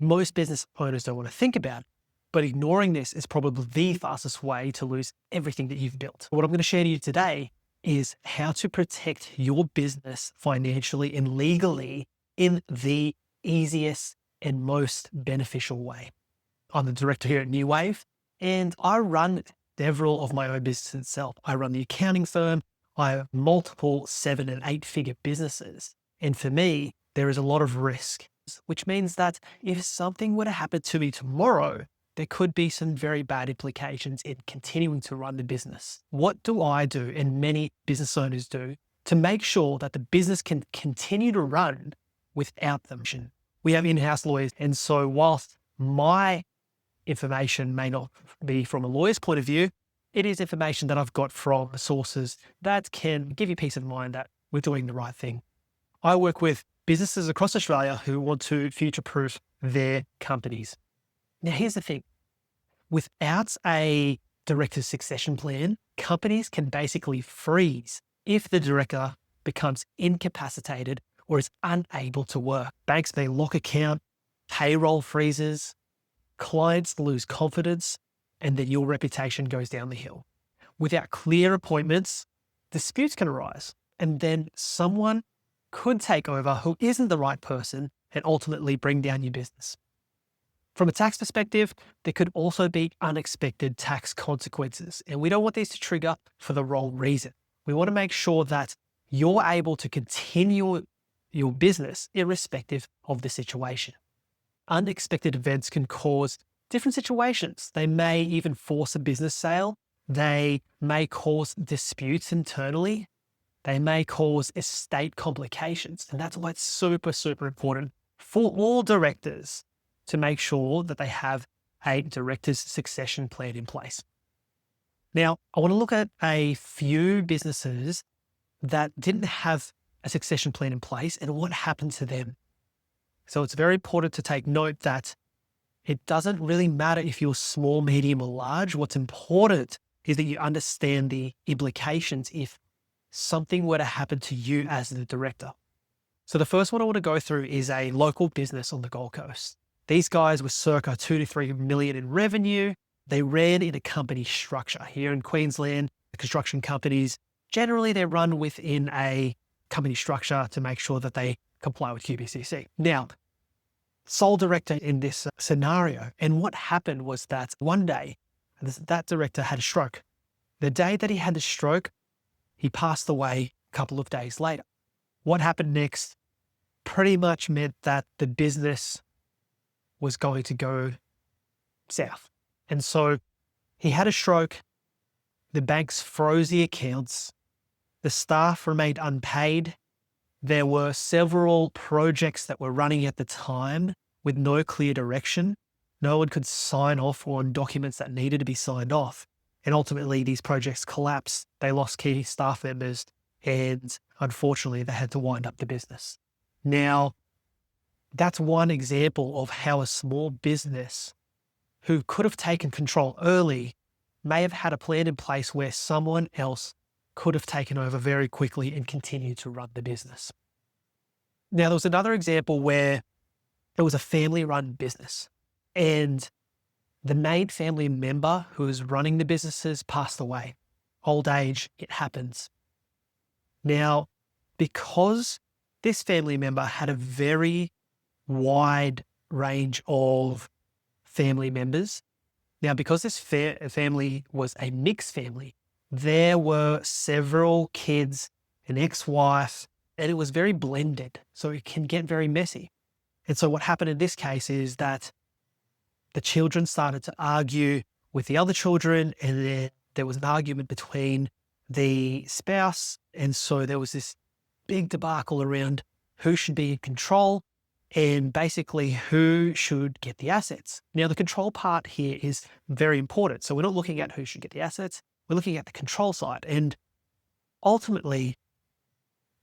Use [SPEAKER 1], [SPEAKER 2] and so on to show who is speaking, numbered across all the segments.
[SPEAKER 1] Most business owners don't want to think about it, but ignoring this is probably the fastest way to lose everything that you've built. What I'm going to share to you today is how to protect your business financially and legally in the easiest and most beneficial way. I'm the director here at New Wave, and I run several of my own businesses itself. I run the accounting firm. I have multiple 7 and 8 figure businesses. And for me, there is a lot of risk, which means that if something were to happen to me tomorrow, there could be some very bad implications in continuing to run the business. What do I do, and many business owners do, to make sure that the business can continue to run without them? We have in-house lawyers, and so whilst my information may not be from a lawyer's point of view, it is information that I've got from sources that can give you peace of mind that we're doing the right thing. I work with businesses across Australia who want to future-proof their companies. Now, here's the thing. Without a director's succession plan, companies can basically freeze if the director becomes incapacitated or is unable to work. Banks may lock account, payroll freezes, clients lose confidence, and then your reputation goes down the hill. Without clear appointments, disputes can arise, and then someone could take over who isn't the right person and ultimately bring down your business. From a tax perspective, there could also be unexpected tax consequences, and we don't want these to trigger for the wrong reason. We want to make sure that you're able to continue your business irrespective of the situation. Unexpected events can cause different situations. They may even force a business sale. They may cause disputes internally. They may cause estate complications. And that's why it's super, super important for all directors to make sure that they have a director's succession plan in place. Now, I want to look at a few businesses that didn't have a succession plan in place and what happened to them. So it's very important to take note that it doesn't really matter if you're small, medium, or large. What's important is that you understand the implications if something were to happen to you as the director. So the first one I want to go through is a local business on the Gold Coast. These guys were circa 2 to 3 million in revenue. They ran in a company structure. Here in Queensland, the construction companies, generally they run within a company structure to make sure that they comply with QBCC. Now, sole director in this scenario. And what happened was that one day, that director had a stroke. The day that he had the stroke, he passed away a couple of days later. What happened next pretty much meant that the business was going to go south. And so he had a stroke. The banks froze the accounts. The staff remained unpaid. There were several projects that were running at the time with no clear direction. No one could sign off on documents that needed to be signed off. And ultimately, these projects collapsed. They lost key staff members, and unfortunately, they had to wind up the business. Now, that's one example of how a small business who could have taken control early may have had a plan in place where someone else could have taken over very quickly and continued to run the business. Now, there was another example where it was a family-run business, and the main family member who was running the businesses passed away. Old age, it happens. Now, because this family member had a very wide range of family members, now because this family was a mixed family, there were several kids, an ex-wife, and it was very blended. So it can get very messy. And so what happened in this case is that the children started to argue with the other children, and then there was an argument between the spouse. And so there was this big debacle around who should be in control and basically who should get the assets. Now, the control part here is very important. So we're not looking at who should get the assets. We're looking at the control side. And ultimately,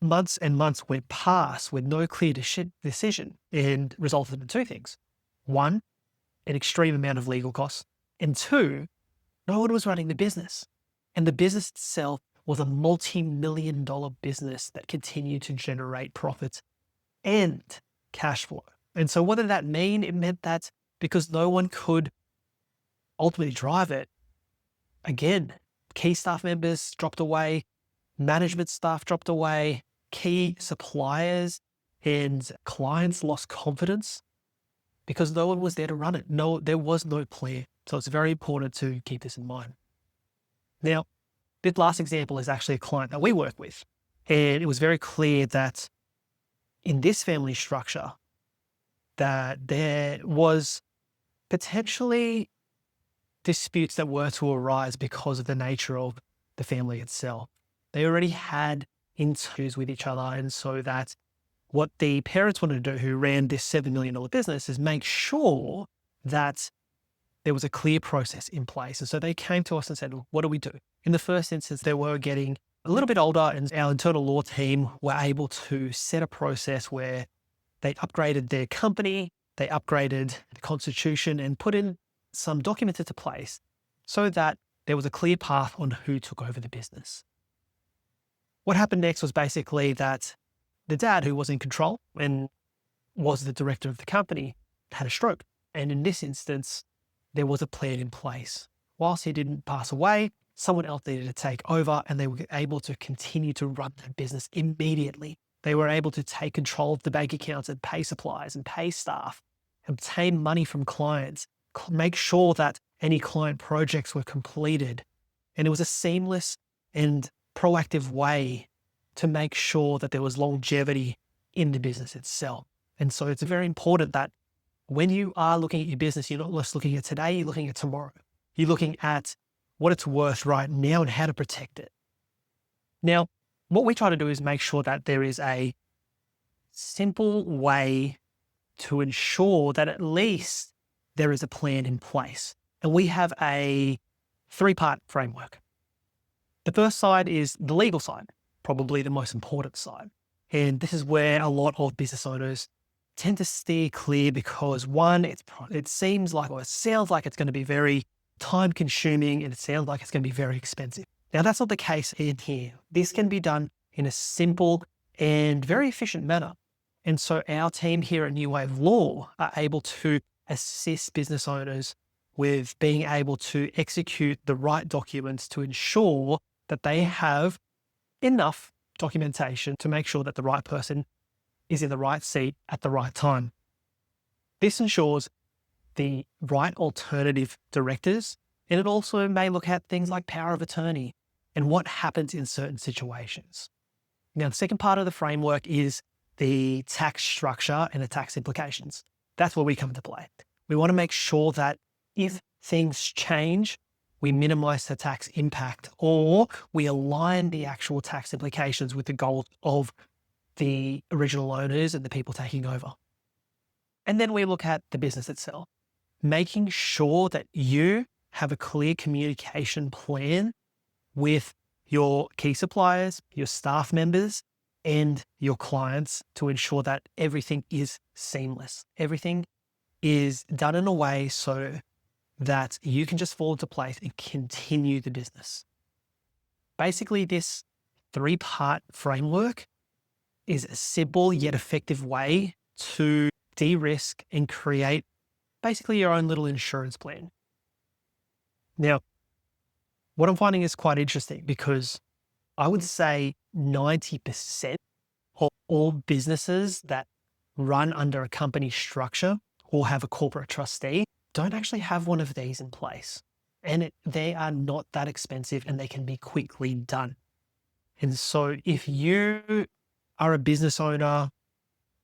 [SPEAKER 1] months and months went past with no clear decision and resulted in two things. One, an extreme amount of legal costs. And two, no one was running the business. And the business itself was a multi-million-dollar business that continued to generate profits and cash flow. And so what did that mean? It meant that because no one could ultimately drive it, again, key staff members dropped away, management staff dropped away, key suppliers and clients lost confidence because no one was there to run it. No, there was no plan. So it's very important to keep this in mind. Now, this last example is actually a client that we work with. And it was very clear that in this family structure, that there was potentially disputes that were to arise because of the nature of the family itself. They already had issues with each other. And so that what the parents wanted to do, who ran this $7 million business, is make sure that there was a clear process in place. And so they came to us and said, what do we do? In the first instance, they were getting a little bit older, and our internal law team were able to set a process where they upgraded their company, they upgraded the constitution and put in some documents into place so that there was a clear path on who took over the business. What happened next was basically that the dad, who was in control and was the director of the company, had a stroke. And in this instance, there was a plan in place. Whilst he didn't pass away, someone else needed to take over, and they were able to continue to run that business immediately. They were able to take control of the bank accounts and pay suppliers and pay staff, obtain money from clients, make sure that any client projects were completed. And it was a seamless and proactive way to make sure that there was longevity in the business itself. And so it's very important that when you are looking at your business, you're not just looking at today, you're looking at tomorrow. You're looking at what it's worth right now and how to protect it. Now, what we try to do is make sure that there is a simple way to ensure that at least there is a plan in place. And we have a 3-part framework. The first side is the legal side, probably the most important side. And this is where a lot of business owners tend to steer clear because, one, it seems like, or it sounds like it's going to be very time consuming, and it sounds like it's going to be very expensive. Now, that's not the case in here. This can be done in a simple and very efficient manner. And so our team here at New Wave Law are able to assist business owners with being able to execute the right documents to ensure that they have enough documentation to make sure that the right person is in the right seat at the right time. This ensures the right alternative directors, and it also may look at things like power of attorney and what happens in certain situations. Now, the second part of the framework is the tax structure and the tax implications. That's where we come into play. We want to make sure that if things change, we minimize the tax impact, or we align the actual tax implications with the goals of the original owners and the people taking over. And then we look at the business itself, making sure that you have a clear communication plan with your key suppliers, your staff members, and your clients to ensure that everything is seamless. Everything is done in a way so that you can just fall into place and continue the business. Basically, this 3-part framework is a simple yet effective way to de-risk and create basically your own little insurance plan. Now, what I'm finding is quite interesting because I would say 90% of all businesses that run under a company structure or have a corporate trustee don't actually have one of these in place. And they are not that expensive and they can be quickly done. And so if you are a business owner,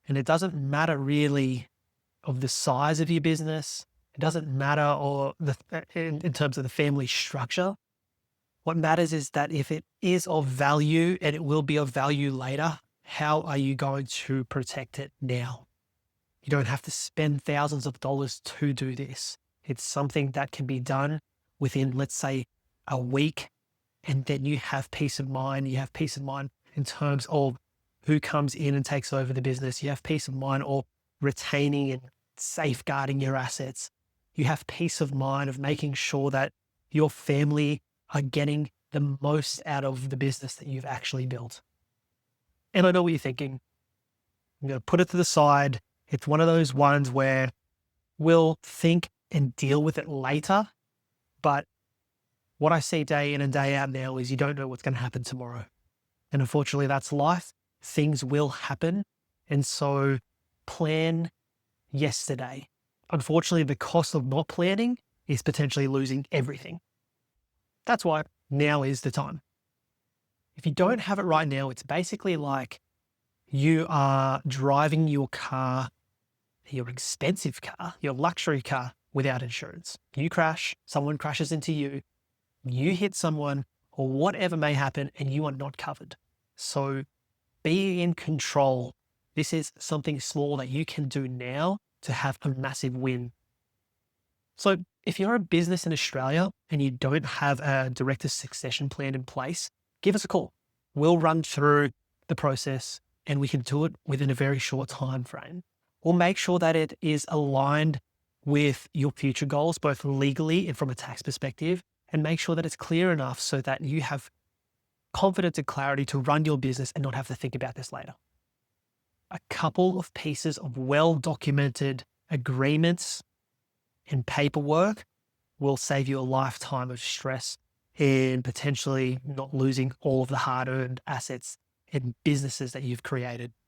[SPEAKER 1] and it doesn't matter really of the size of your business, it doesn't matter in terms of the family structure. What matters is that if it is of value and it will be of value later, how are you going to protect it now? You don't have to spend thousands of dollars to do this. It's something that can be done within, let's say, a week, and then you have peace of mind. You have peace of mind in terms of who comes in and takes over the business. You have peace of mind of retaining and safeguarding your assets. You have peace of mind of making sure that your family are getting the most out of the business that you've actually built. And I know what you're thinking. I'm going to put it to the side. It's one of those ones where we'll think and deal with it later. But what I see day in and day out now is you don't know what's going to happen tomorrow. And unfortunately, that's life. Things will happen. And so plan yesterday. Unfortunately, the cost of not planning is potentially losing everything. That's why now is the time. If you don't have it right now, it's basically like you are driving your car, your expensive car, your luxury car without insurance. You crash, someone crashes into you, you hit someone, or whatever may happen, and you are not covered. So be in control. This is something small that you can do now to have a massive win. So if you're a business in Australia and you don't have a director succession plan in place, give us a call. We'll run through the process and we can do it within a very short time frame. We'll make sure that it is aligned with your future goals, both legally and from a tax perspective, and make sure that it's clear enough so that you have confidence and clarity to run your business and not have to think about this later. A couple of pieces of well-documented agreements and paperwork will save you a lifetime of stress and potentially not losing all of the hard-earned assets and businesses that you've created.